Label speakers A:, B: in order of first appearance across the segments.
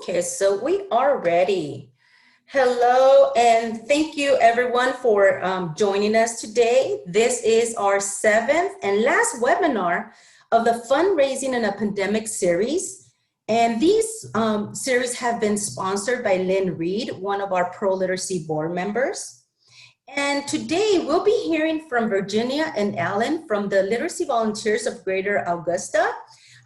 A: Okay, so we are ready. Hello, and thank you everyone for joining us today. This is our seventh and last webinar of the Fundraising in a Pandemic series. And these series have been sponsored by Lynn Reed, one of our pro-literacy board members. And today we'll be hearing from Virginia and Ellen from the Literacy Volunteers of Greater Augusta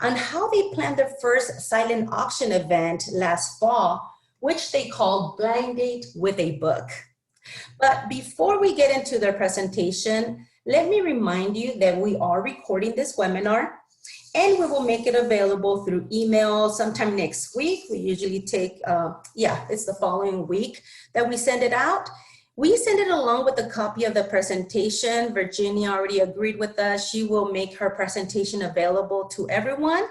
A: on how they planned their first silent auction event last fall, which they called Blind Date with a Book. But before we get into their presentation, let me remind you that we are recording this webinar and we will make it available through email sometime next week. We usually take, it's the following week that we send it out. We send it along with a copy of the presentation. Virginia already agreed with us. She will make her presentation available to everyone.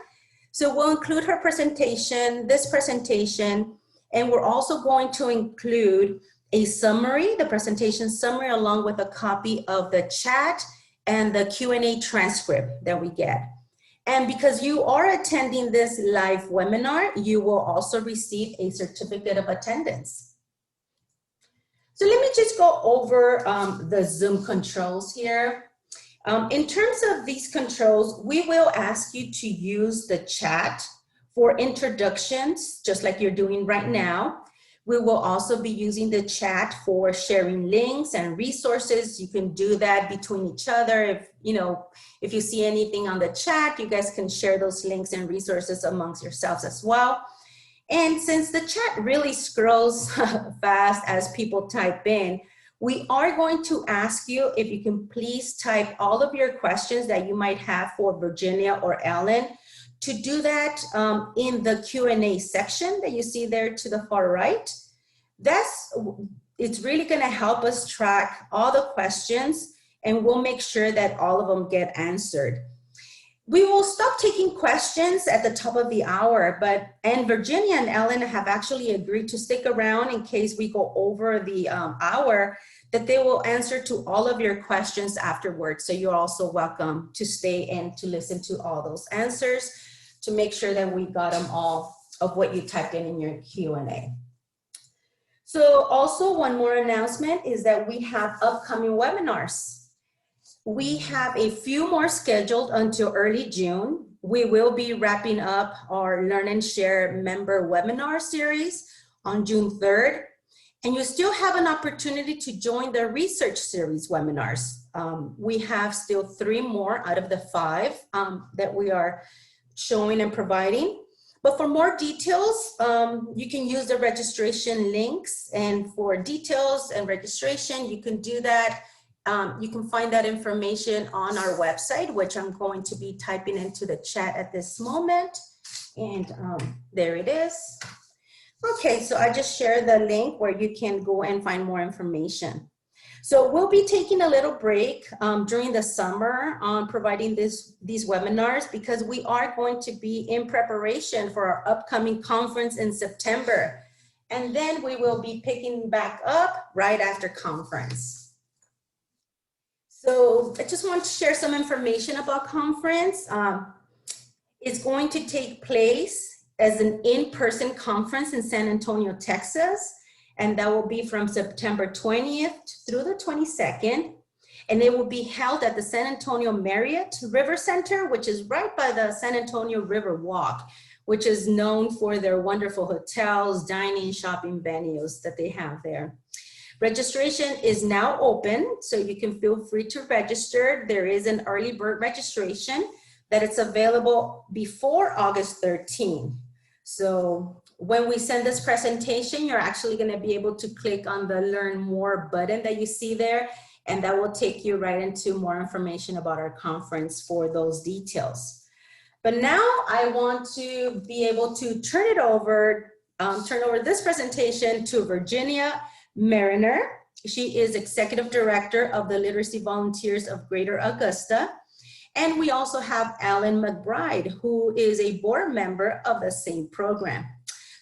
A: So we'll include her presentation, this presentation, and we're also going to include a summary, the presentation summary, along with a copy of the chat and the Q&A transcript that we get. And because you are attending this live webinar, you will also receive a certificate of attendance. So let me just go over the Zoom controls here. In terms of these controls, we will ask you to use the chat for introductions, just like you're doing right now. We will also be using the chat for sharing links and resources. You can do that between each other. If you see anything on the chat, you guys can share those links and resources amongst yourselves as well. And since the chat really scrolls fast as people type in, we are going to ask you if you can please type all of your questions that you might have for Virginia or Ellen. To do that in the Q&A section that you see there to the far right, it's really gonna help us track all the questions, and we'll make sure that all of them get answered. We will stop taking questions at the top of the hour, and Virginia and Ellen have actually agreed to stick around in case we go over the hour, that they will answer to all of your questions afterwards. So you're also welcome to stay and to listen to all those answers to make sure that we got them all of what you typed in your Q&A. So also one more announcement is that we have upcoming webinars. We have a few more scheduled until early June. We will be wrapping up our Learn and Share member webinar series on June 3rd. And you still have an opportunity to join the research series webinars. We have still 3 more out of the 5 that we are showing and providing. But for more details, you can use the registration links. And for details and registration, you can do that. You can find that information on our website, which I'm going to be typing into the chat at this moment. And there it is. Okay, so I just shared the link where you can go and find more information. So we'll be taking a little break during the summer on providing these webinars because we are going to be in preparation for our upcoming conference in September. And then we will be picking back up right after conference. So I just want to share some information about conference. It's going to take place as an in-person conference in San Antonio, Texas. And that will be from September 20th through the 22nd. And it will be held at the San Antonio Marriott River Center, which is right by the San Antonio River Walk, which is known for their wonderful hotels, dining, shopping venues that they have there. Registration is now open, so you can feel free to register. There is an early bird registration that it's available before August 13th. So when we send this presentation, you're actually going to be able to click on the Learn More button that you see there, and that will take you right into more information about our conference for those details. But now I want to be able to turn over this presentation to Virginia Marriner. She is Executive Director of the Literacy Volunteers of Greater Augusta. And we also have Ellen McBride, who is a board member of the same program.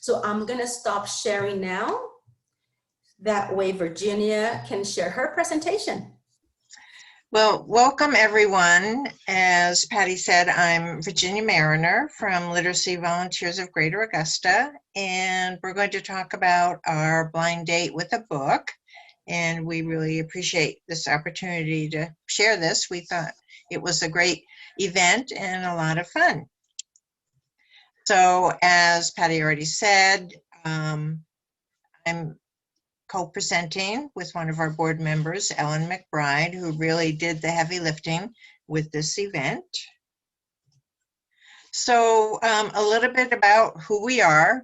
A: So I'm gonna stop sharing now. That way Virginia can share her presentation.
B: Well, welcome everyone. As Patty said, I'm Virginia Marriner from Literacy Volunteers of Greater Augusta, and we're going to talk about our blind date with a book. And we really appreciate this opportunity to share this. We thought it was a great event and a lot of fun. So as Patty already said, I'm co-presenting with one of our board members, Ellen McBride, who really did the heavy lifting with this event. So a little bit about who we are.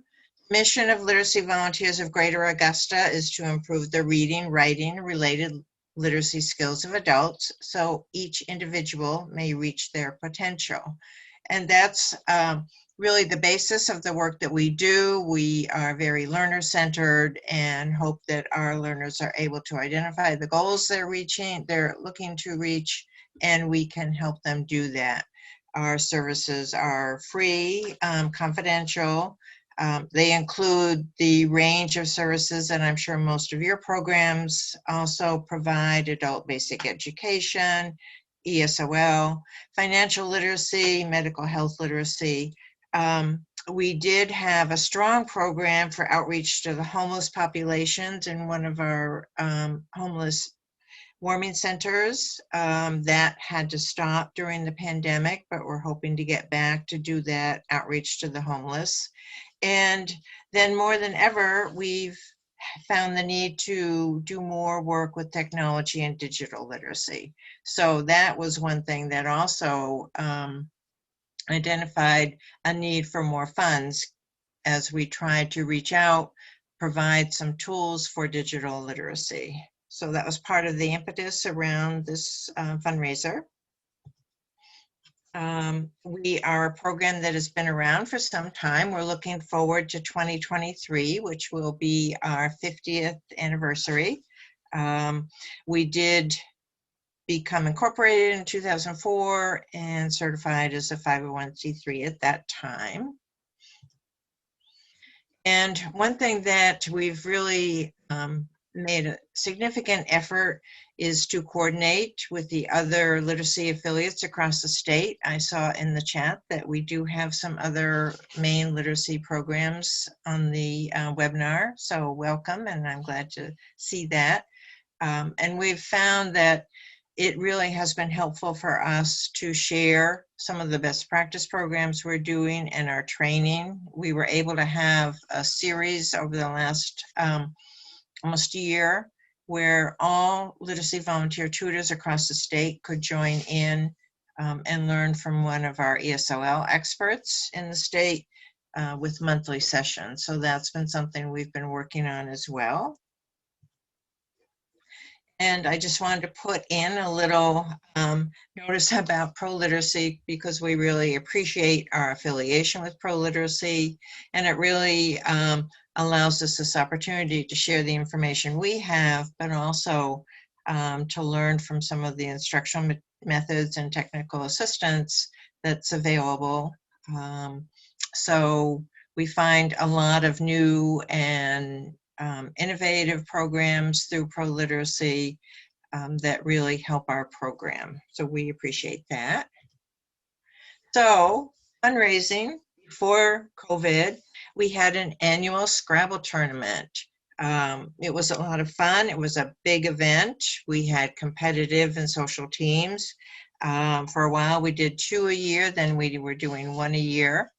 B: Mission of Literacy Volunteers of Greater Augusta is to improve the reading, writing, and related literacy skills of adults so each individual may reach their potential. And that's really the basis of the work that we do. We are very learner-centered and hope that our learners are able to identify the goals they're looking to reach, and we can help them do that. Our services are free, confidential. They include the range of services, and I'm sure most of your programs also provide: adult basic education, ESOL, financial literacy, medical health literacy. We did have a strong program for outreach to the homeless populations in one of our homeless warming centers that had to stop during the pandemic, but we're hoping to get back to do that outreach to the homeless. And then more than ever, we've found the need to do more work with technology and digital literacy. So that was one thing that also identified a need for more funds as we tried to reach out, provide some tools for digital literacy. So that was part of the impetus around this fundraiser. We are a program that has been around for some time. We're looking forward to 2023, which will be our 50th anniversary. We did become incorporated in 2004 and certified as a 501c3 at that time. And one thing that we've really made a significant effort is to coordinate with the other literacy affiliates across the state. I saw in the chat that we do have some other main literacy programs on the webinar, so welcome, and I'm glad to see that. And we've found that it really has been helpful for us to share some of the best practice programs we're doing and our training. We were able to have a series over the last almost a year where all literacy volunteer tutors across the state could join in and learn from one of our ESOL experts in the state with monthly sessions. So that's been something we've been working on as well. And I just wanted to put in a little notice about pro-literacy because we really appreciate our affiliation with pro-literacy, and it really allows us this opportunity to share the information we have, but also to learn from some of the instructional methods and technical assistance that's available. So we find a lot of new and innovative programs through pro-literacy that really help our program. So we appreciate that. So fundraising, before COVID, we had an annual Scrabble tournament. It was a lot of fun. It was a big event. We had competitive and social teams. For a while, we did 2 a year, then we were doing 1 a year.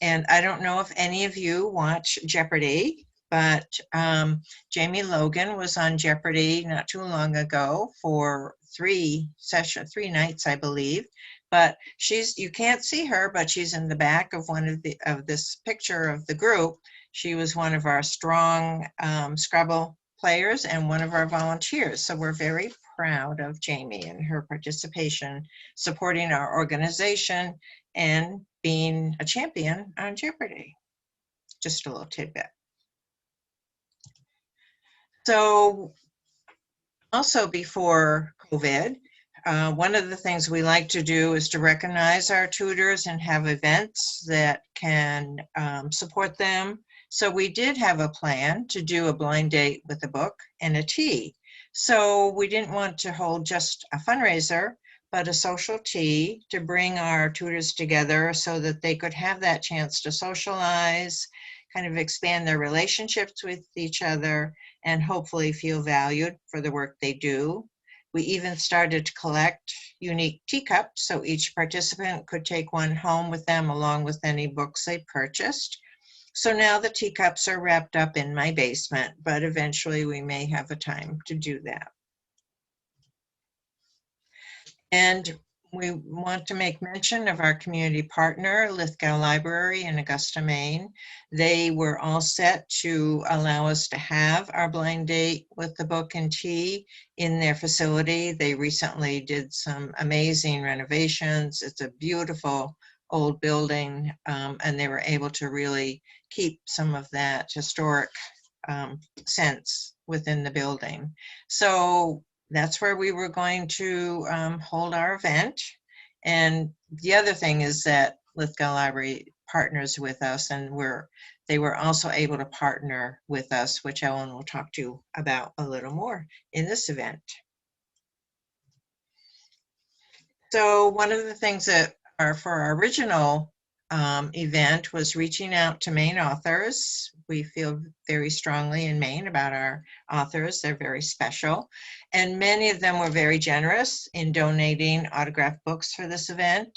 B: And I don't know if any of you watch Jeopardy, but Jamie Logan was on Jeopardy not too long ago for 3 nights, I believe. But you can't see her, but she's in the back of this picture of the group. She was one of our strong Scrabble players and one of our volunteers. So we're very proud of Jamie and her participation, supporting our organization and being a champion on Jeopardy. Just a little tidbit. So also before COVID, one of the things we like to do is to recognize our tutors and have events that can support them. So we did have a plan to do a blind date with a book and a tea. So we didn't want to hold just a fundraiser, but a social tea to bring our tutors together so that they could have that chance to socialize, kind of expand their relationships with each other, and hopefully feel valued for the work they do. We even started to collect unique teacups so each participant could take one home with them along with any books they purchased. So now the teacups are wrapped up in my basement, but eventually we may have a time to do that. And we want to make mention of our community partner, Lithgow Library in Augusta, Maine. They were all set to allow us to have our blind date with the book and tea in their facility. They recently did some amazing renovations. It's a beautiful old building, and they were able to really keep some of that historic sense within the building. So that's where we were going to hold our event. And the other thing is that Lithgow Library partners with us, and they were also able to partner with us, which Ellen will talk to you about a little more in this event. So one of the things that are for our original event was reaching out to Maine authors. We feel very strongly in Maine about our authors. They're very special. And many of them were very generous in donating autographed books for this event.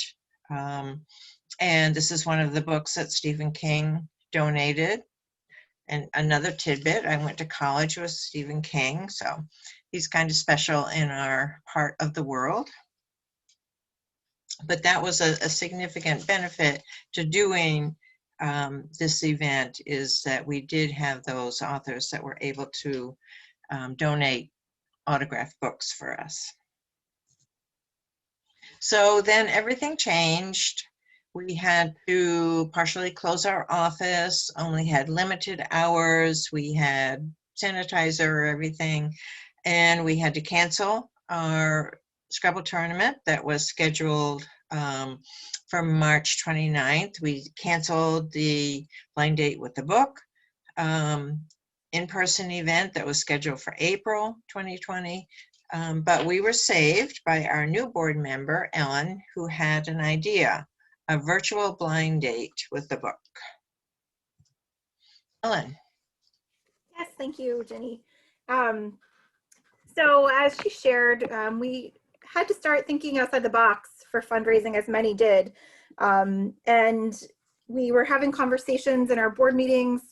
B: And this is one of the books that Stephen King donated. And another tidbit, I went to college with Stephen King, so he's kind of special in our part of the world. But that was a significant benefit to doing this event, is that we did have those authors that were able to donate autographed books for us. So then everything changed. We had to partially close our office, only had limited hours. We had sanitizer, everything, and we had to cancel our Scrabble tournament that was scheduled for March 29th. We canceled the blind date with the book in-person event that was scheduled for April 2020. But we were saved by our new board member, Ellen, who had an idea, a virtual blind date with the book. Ellen.
C: Yes, thank you, Jenny. So as she shared, we had to start thinking outside the box for fundraising, as many did. And we were having conversations in our board meetings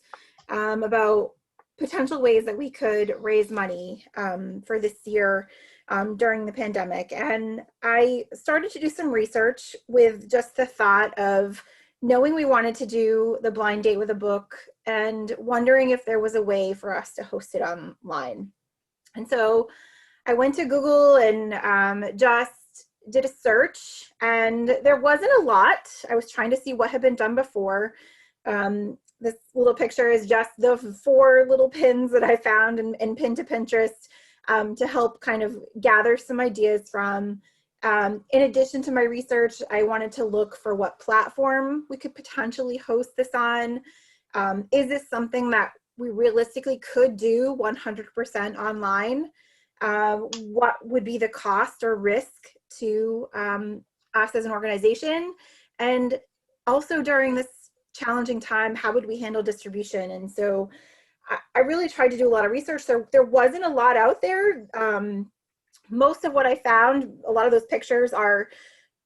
C: about potential ways that we could raise money for this year during the pandemic. And I started to do some research with just the thought of knowing we wanted to do the blind date with a book and wondering if there was a way for us to host it online. And so I went to Google and just did a search, and there wasn't a lot. I was trying to see what had been done before. This little picture is just the 4 little pins that I found and pinned to Pinterest to help kind of gather some ideas from. In addition to my research, I wanted to look for what platform we could potentially host this on. Is this something that we realistically could do 100% online? What would be the cost or risk to us as an organization? And also during this challenging time, how would we handle distribution? And so I really tried to do a lot of research. So there wasn't a lot out there. Most of what I found, a lot of those pictures are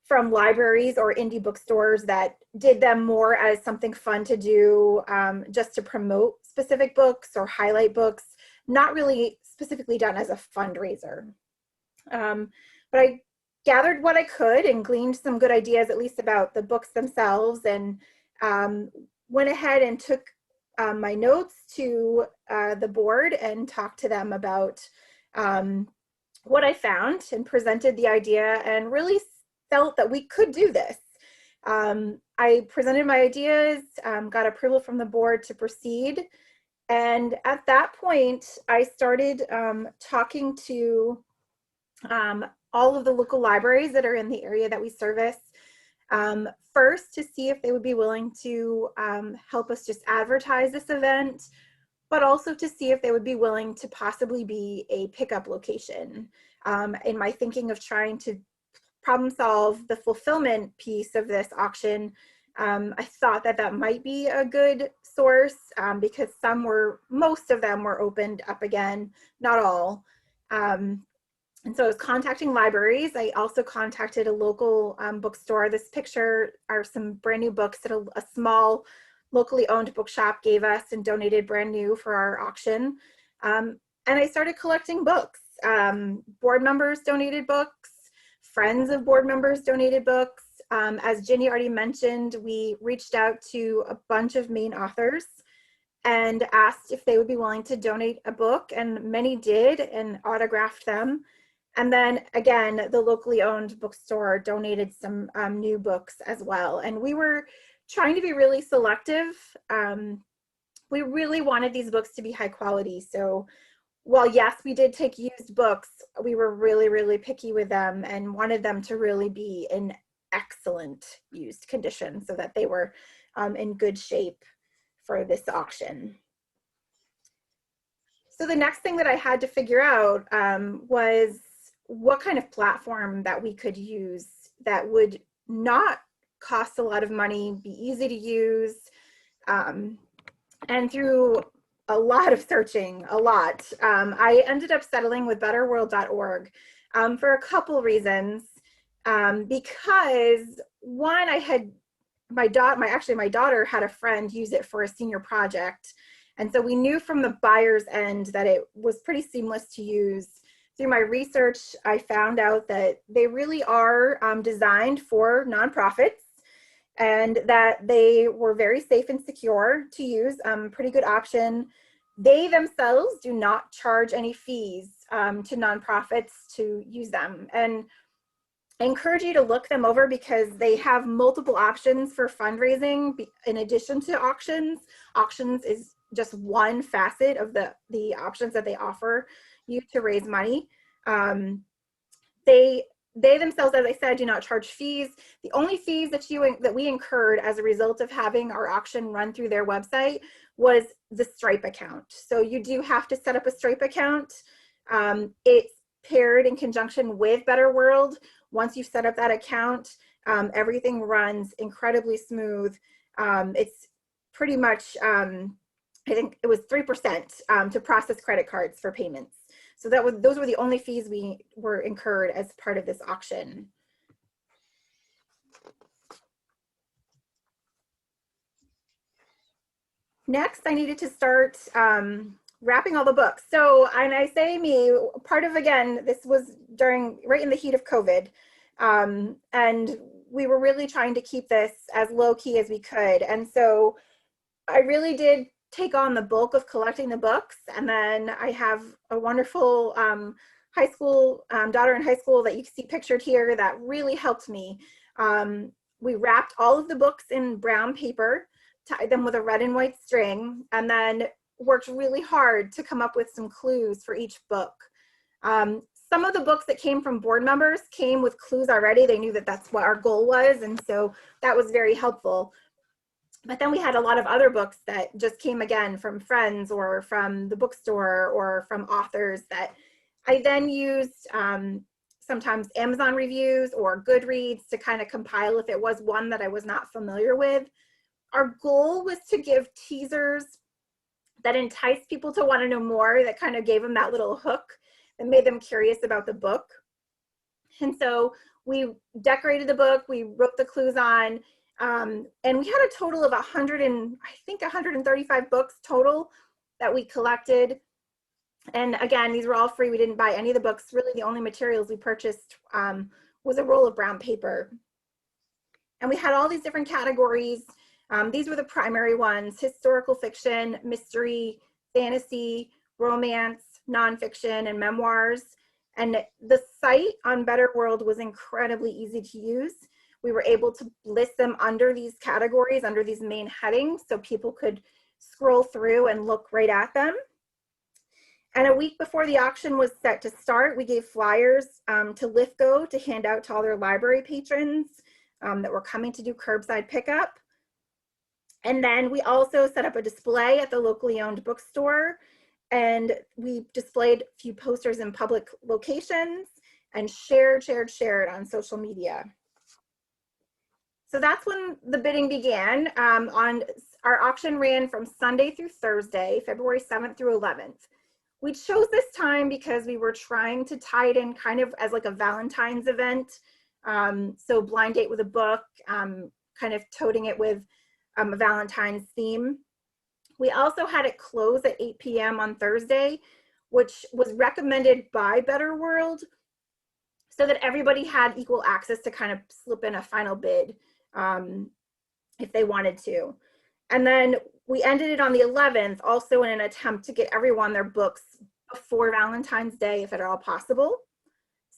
C: from libraries or indie bookstores that did them more as something fun to do, just to promote specific books or highlight books, not really specifically done as a fundraiser. But I gathered what I could and gleaned some good ideas, at least about the books themselves, and went ahead and took my notes to the board and talked to them about what I found and presented the idea, and really felt that we could do this. I presented my ideas, got approval from the board to proceed. And at that point, I started talking to all of the local libraries that are in the area that we service, first to see if they would be willing to help us just advertise this event, but also to see if they would be willing to possibly be a pickup location. In my thinking of trying to problem solve the fulfillment piece of this auction, I thought that that might be a good source because most of them were opened up again, not all. And so I was contacting libraries. I also contacted a local bookstore. This picture are some brand new books that a small locally owned bookshop gave us and donated brand new for our auction. And I started collecting books. Board members donated books. Friends of board members donated books. As Ginny already mentioned, we reached out to a bunch of Maine authors and asked if they would be willing to donate a book, and many did and autographed them. And then again, the locally owned bookstore donated some new books as well. And we were trying to be really selective. We really wanted these books to be high quality. So while yes, we did take used books, we were really, really picky with them and wanted them to really be in excellent used condition so that they were in good shape for this auction. So the next thing that I had to figure out was what kind of platform that we could use that would not cost a lot of money, be easy to use, and through a lot of searching, I ended up settling with betterworld.org for a couple reasons. Because one, I had my daughter had a friend use it for a senior project. And so we knew from the buyer's end that it was pretty seamless to use. Through my research, I found out that they really are designed for nonprofits and that they were very safe and secure to use, pretty good option. They themselves do not charge any fees to nonprofits to use them. And I encourage you to look them over because they have multiple options for fundraising in addition to auctions. Auctions is just one facet of the options that they offer you to raise money. They themselves, as I said, do not charge fees. The only fees that we incurred as a result of having our auction run through their website was the Stripe account. So you do have to set up a Stripe account. It's paired in conjunction with Better World. Once you've set up that account, everything runs incredibly smooth. It's pretty much, I think it was 3% to process credit cards for payments. So those were the only fees we were incurred as part of this auction. Next, I needed to start wrapping all the books. So, and I say me, part of, again, this was right in the heat of COVID. And we were really trying to keep this as low key as we could. And so I really did take on the bulk of collecting the books. And then I have a wonderful high school daughter in high school that you see pictured here that really helped me. We wrapped all of the books in brown paper, tied them with a red and white string, and then worked really hard to come up with some clues for each book. Some of the books that came from board members came with clues already. They knew that that's what our goal was, and so that was very helpful. But then we had a lot of other books that just came again from friends or from the bookstore or from authors that I then used sometimes Amazon reviews or Goodreads to kind of compile if it was one that I was not familiar with. Our goal was to give teasers that enticed people to want to know more, that kind of gave them that little hook and made them curious about the book. And so we decorated the book, we wrote the clues on, and we had a total of 135 books total that we collected. And again, these were all free. We didn't buy any of the books. Really, the only materials we purchased was a roll of brown paper. And we had all these different categories. These were the primary ones: historical fiction, mystery, fantasy, romance, nonfiction, and memoirs. And the site on Better World was incredibly easy to use. We were able to list them under these categories, under these main headings, so people could scroll through and look right at them. And a week before the auction was set to start, we gave flyers to Lithgow to hand out to all their library patrons that were coming to do curbside pickup. And then we also set up a display at the locally owned bookstore, and we displayed a few posters in public locations and shared on social media. So that's when the bidding began. Our auction ran from Sunday through Thursday, February 7th through 11th. We chose this time because we were trying to tie it in kind of as like a Valentine's event. So blind date with a book, kind of toting it with a Valentine's theme. We also had it close at 8 p.m. on Thursday, which was recommended by Better World, so that everybody had equal access to kind of slip in a final bid if they wanted to. And then we ended it on the 11th, also in an attempt to get everyone their books before Valentine's Day, if at all possible.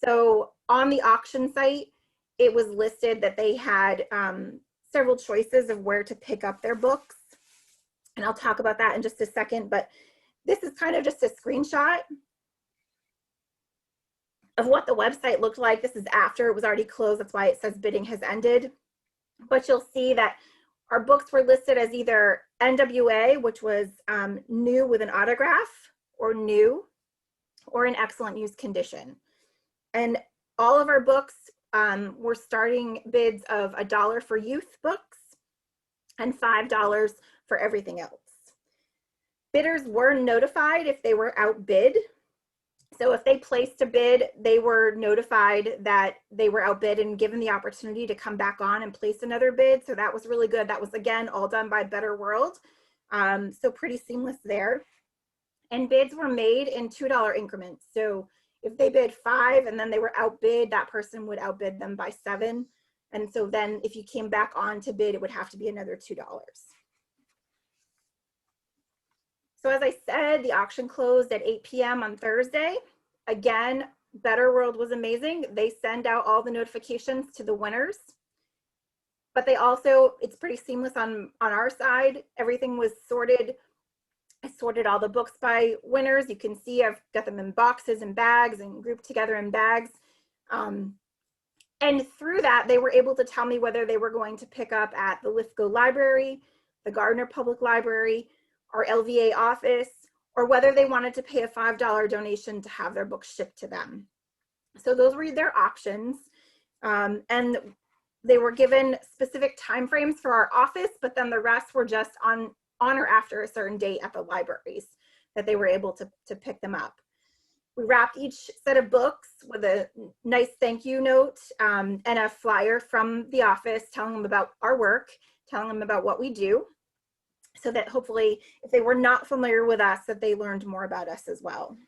C: So on the auction site, it was listed that they had several choices of where to pick up their books. And I'll talk about that in just a second, but this is kind of just a screenshot of what the website looked like. This is after it was already closed. That's why it says bidding has ended. But you'll see that our books were listed as either NWA, which was new with an autograph, or new, or in excellent use condition. And all of our books were starting bids of $1 for youth books and $5 for everything else. Bidders were notified if they were outbid. So if they placed a bid, they were notified that they were outbid and given the opportunity to come back on and place another bid. So that was really good. That was, again, all done by Better World. So pretty seamless there. And bids were made in $2 increments. So if they bid 5 and then they were outbid, that person would outbid them by 7. And so then if you came back on to bid, it would have to be another $2. So as I said, the auction closed at 8 p.m. on Thursday. Again, Better World was amazing. They send out all the notifications to the winners, but they also, it's pretty seamless on our side. Everything was sorted. I sorted all the books by winners. You can see I've got them in boxes and bags and grouped together in bags. And through that, they were able to tell me whether they were going to pick up at the Lithgow Library, the Gardner Public Library, our LVA office, or whether they wanted to pay a $5 donation to have their books shipped to them. So those were their options. And they were given specific timeframes for our office, but then the rest were just on or after a certain date at the libraries that they were able to pick them up. We wrapped each set of books with a nice thank you note and a flyer from the office telling them about our work, telling them about what we do, so that hopefully if they were not familiar with us, that they learned more about us as well.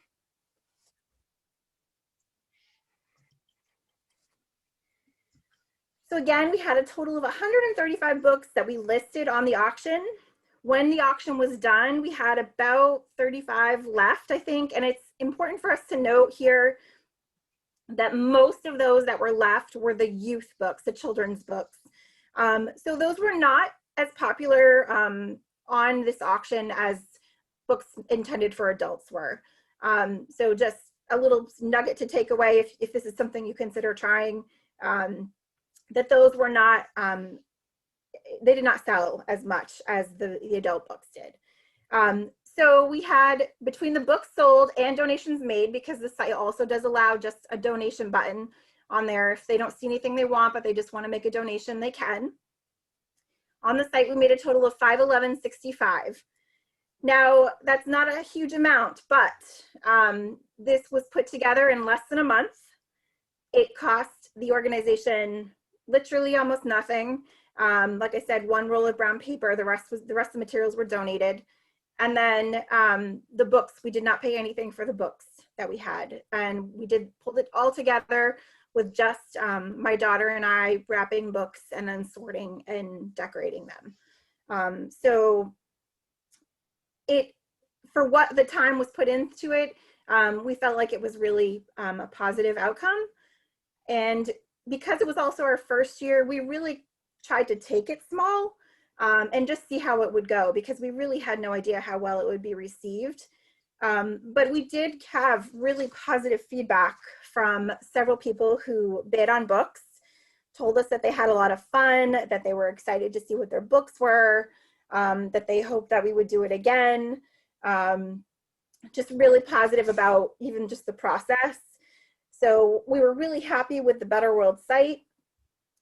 C: So again, we had a total of 135 books that we listed on the auction. When the auction was done, we had about 35 left, I think. And it's important for us to note here that most of those that were left were the youth books, the children's books. So those were not as popular on this auction as books intended for adults were. So just a little nugget to take away if this is something you consider trying, that those were not, they did not sell as much as the adult books did. So we had, between the books sold and donations made, because the site also does allow just a donation button on there. If they don't see anything they want, but they just want to make a donation, they can. On the site, we made a total of $511.65. Now, that's not a huge amount, but this was put together in less than a month. It cost the organization literally almost nothing. Like I said, one roll of brown paper, the rest of the materials were donated. And then the books, we did not pay anything for the books that we had. And we did pull it all together with just my daughter and I wrapping books and then sorting and decorating them. So for what the time was put into it, we felt like it was really a positive outcome. And because it was also our first year, we really tried to take it small and just see how it would go, because we really had no idea how well it would be received. But we did have really positive feedback from several people who bid on books, told us that they had a lot of fun, that they were excited to see what their books were. that they hope that we would do it again. Just really positive about even just the process. So we were really happy with the Better World site,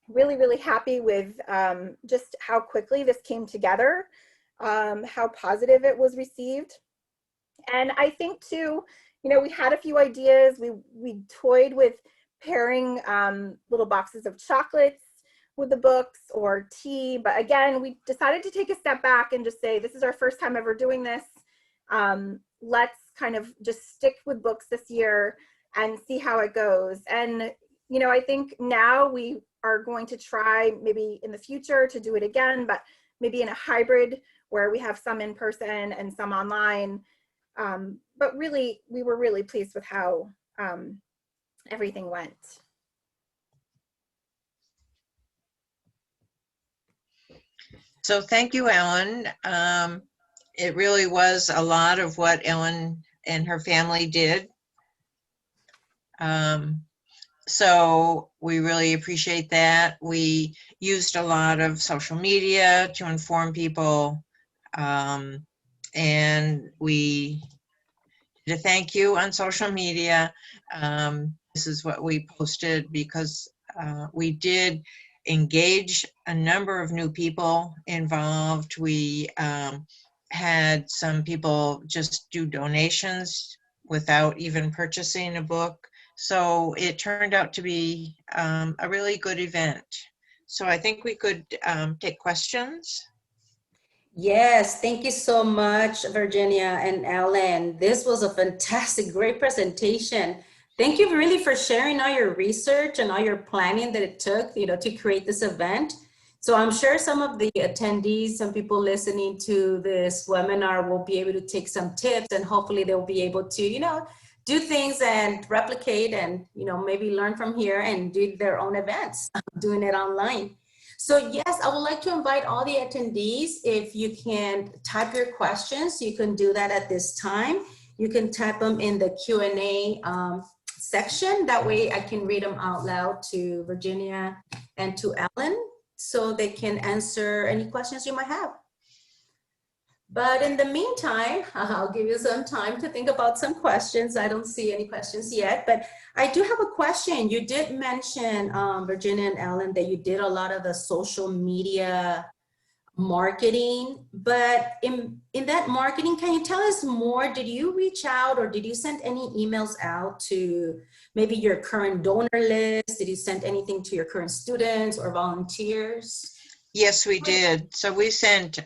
C: really, really happy with just how quickly this came together, how positive it was received. And I think too, you know, we had a few ideas. We toyed with pairing little boxes of chocolates with the books or tea. But again, we decided to take a step back and just say, this is our first time ever doing this. Let's kind of just stick with books this year and see how it goes. And, you know, I think now we are going to try maybe in the future to do it again, but maybe in a hybrid where we have some in person and some online. But really, we were really pleased with how everything went.
B: So thank you, Ellen. It really was a lot of what Ellen and her family did. So we really appreciate that. We used a lot of social media to inform people. And we did a thank you on social media. This is what we posted because we did engage a number of new people involved. We had some people just do donations without even purchasing a book. So it turned out to be a really good event. So I think we could take questions.
A: Yes, thank you so much, Virginia and Ellen. This was a fantastic, great presentation. Thank you really for sharing all your research and all your planning that it took, you know, to create this event. So I'm sure some of the attendees, some people listening to this webinar will be able to take some tips, and hopefully they'll be able to, you know, do things and replicate and, you know, maybe learn from here and do their own events, doing it online. So yes, I would like to invite all the attendees, if you can type your questions, you can do that at this time. You can type them in the Q&A section. That way I can read them out loud to Virginia and to Ellen so they can answer any questions you might have. But in the meantime, I'll give you some time to think about some questions. I don't see any questions yet, but I do have a question. You did mention, Virginia and Ellen, that you did a lot of the social media marketing, but in that marketing, can you tell us more? Did you reach out or did you send any emails out to maybe your current donor list? Did you send anything to your current students or volunteers?
B: Yes, we did. So we sent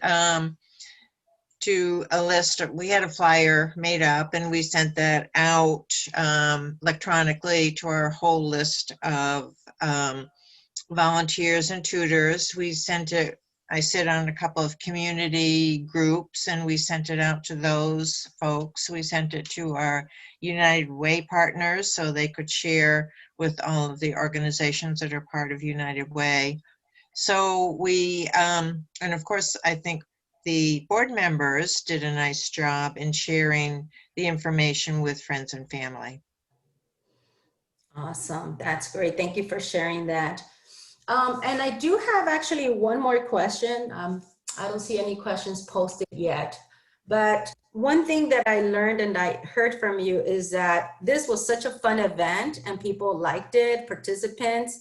B: to a list. We had a flyer made up and we sent that out electronically to our whole list of volunteers and tutors. We sent it, I sit on a couple of community groups and we sent it out to those folks. We sent it to our United Way partners so they could share with all of the organizations that are part of United Way. So we, and of course, I think the board members did a nice job in sharing the information with friends and family.
A: Awesome, that's great. Thank you for sharing that. And I do have actually one more question. I don't see any questions posted yet, but one thing that I learned and I heard from you is that this was such a fun event and people liked it, participants.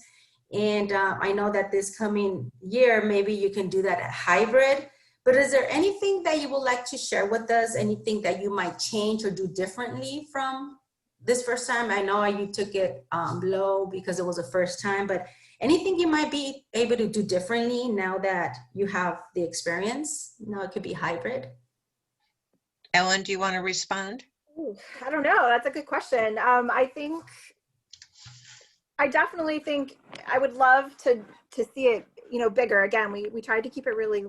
A: And I know that this coming year, maybe you can do that at hybrid. But is there anything that you would like to share with us? Anything that you might change or do differently from this first time? I know you took it low because it was a first time, but anything you might be able to do differently now that you have the experience? No, it could be hybrid.
B: Ellen, do you want to respond?
C: Ooh, I don't know. That's a good question. I definitely think I would love to see it, you know, bigger. Again, we tried to keep it really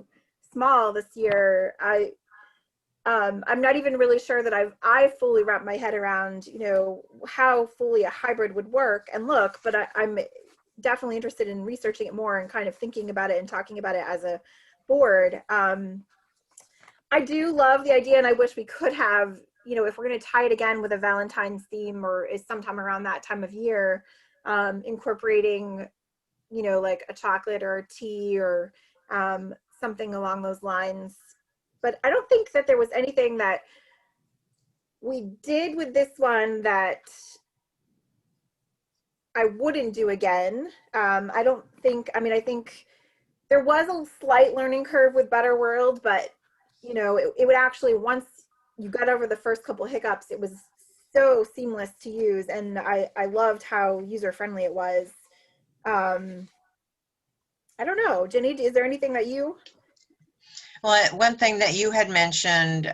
C: small this year. I'm not even really sure that I fully wrapped my head around, you know, how fully a hybrid would work and look, but I'm definitely interested in researching it more and kind of thinking about it and talking about it as a board. I do love the idea and I wish we could have, you know, if we're going to tie it again with a Valentine's theme or is sometime around that time of year, incorporating, you know, like a chocolate or a tea or something along those lines. But I don't think that there was anything that we did with this one that I wouldn't do again. I don't think, I mean, I think there was a slight learning curve with Better World, but you know, it would actually, once you got over the first couple hiccups, it was so seamless to use. And I loved how user-friendly it was. I don't know, Jenny, is there anything that you?
B: Well, one thing that you had mentioned,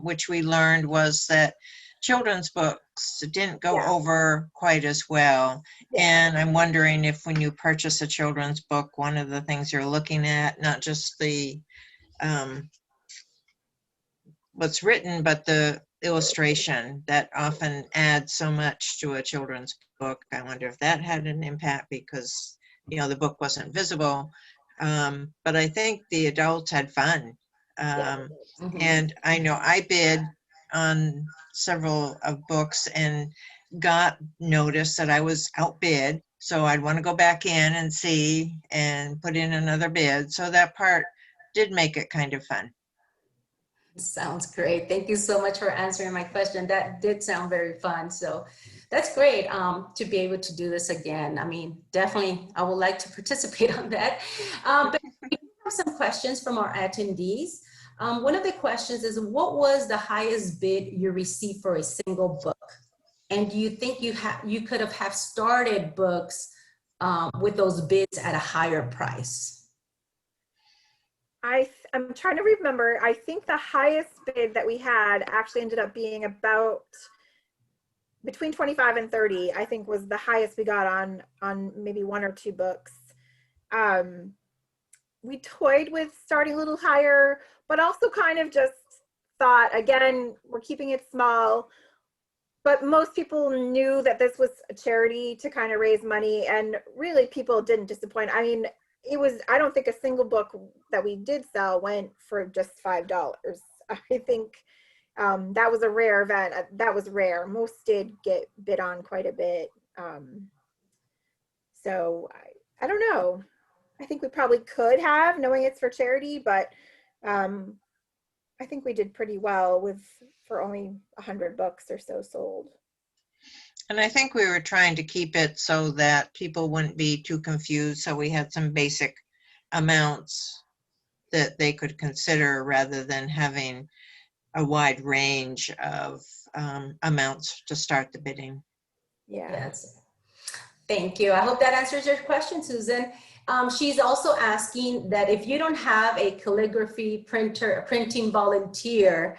B: which we learned, was that children's books didn't go over quite as well.
C: Yeah.
B: And I'm wondering if when you purchase a children's book, one of the things you're looking at, not just the what's written, but the illustration that often adds so much to a children's book. I wonder if that had an impact because, you know, the book wasn't visible. But I think the adults had fun. And I know I bid on several of books and got notice that I was outbid. So I'd want to go back in and see and put in another bid. So that part did make it kind of fun.
A: Sounds great. Thank you so much for answering my question. That did sound very fun. So that's great to be able to do this again. I mean, definitely, I would like to participate on that. But we have some questions from our attendees. One of the questions is, what was the highest bid you received for a single book? And do you think you could have started books with those bids at a higher price?
C: I'm trying to remember. I think the highest bid that we had actually ended up being about between 25 and 30, I think was the highest we got on maybe one or two books. We toyed with starting a little higher, but also kind of just thought, again, we're keeping it small, but most people knew that this was a charity to kind of raise money, and really people didn't disappoint. I mean, it was, I don't think a single book that we did sell went for just $5. I think that was a rare event. That was rare. Most did get bid on quite a bit. So I don't know. I think we probably could have, knowing it's for charity, but I think we did pretty well for only 100 books or so sold.
B: And I think we were trying to keep it so that people wouldn't be too confused. So we had some basic amounts that they could consider rather than having a wide range of amounts to start the bidding.
C: Yeah.
A: Yes. Thank you. I hope that answers your question, Susan. She's also asking that if you don't have a calligraphy printing volunteer,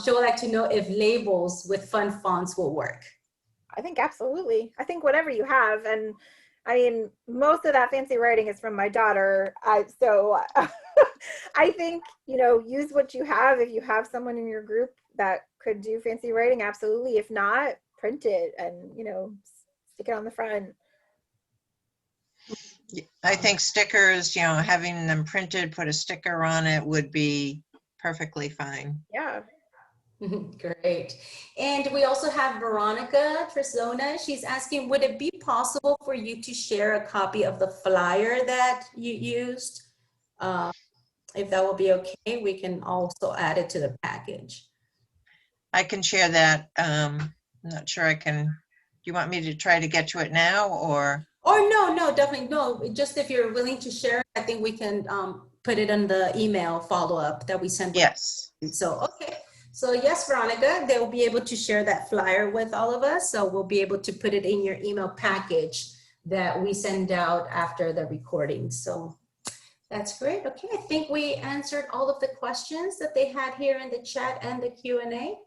A: she would like to know if labels with fun fonts will work.
C: I think absolutely. I think whatever you have, and I mean, most of that fancy writing is from my daughter. So I think, you know, use what you have. If you have someone in your group that could do fancy writing, absolutely. If not, print it and, you know, stick it on the front.
B: I think stickers, you know, having them printed, put a sticker on it would be perfectly fine.
C: Yeah.
A: Great. And we also have Veronica Trisona. She's asking, would it be possible for you to share a copy of the flyer that you used? If that will be okay, we can also add it to the package.
B: I can share that. I'm not sure I can. Do you want me to try to get to it now or?
A: Or no, definitely no. Just if you're willing to share, I think we can put it in the email follow-up that we sent.
B: Yes.
A: So, okay. So yes, Veronica, they'll be able to share that flyer with all of us. So we'll be able to put it in your email package that we send out after the recording. So that's great. Okay, I think we answered all of the questions that they had here in the chat and the Q&A.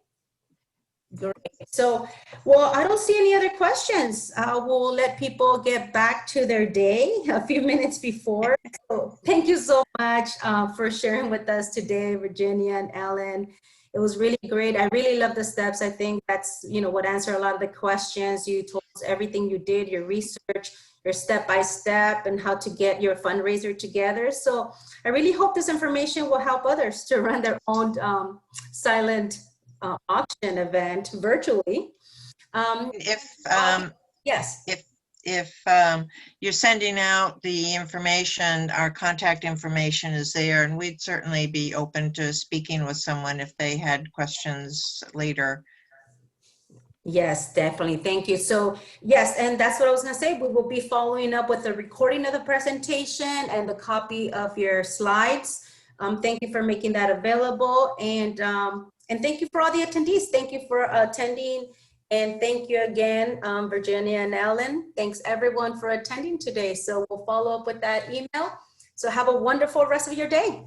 A: Great. So, well, I don't see any other questions. We'll let people get back to their day a few minutes before. So thank you so much for sharing with us today, Virginia and Ellen. It was really great. I really love the steps. I think that's, you know, what answered a lot of the questions. You told us everything you did, your research, your step-by-step, and how to get your fundraiser together. So I really hope this information will help others to run their own silent auction event virtually.
B: If
A: yes.
B: if you're sending out the information, our contact information is there, and we'd certainly be open to speaking with someone if they had questions later.
A: Yes, definitely. Thank you. So yes, and that's what I was going to say. We will be following up with the recording of the presentation and the copy of your slides. Thank you for making that available. And thank you for all the attendees. Thank you for attending. And thank you again, Virginia and Ellen. Thanks everyone for attending today. So we'll follow up with that email. So have a wonderful rest of your day.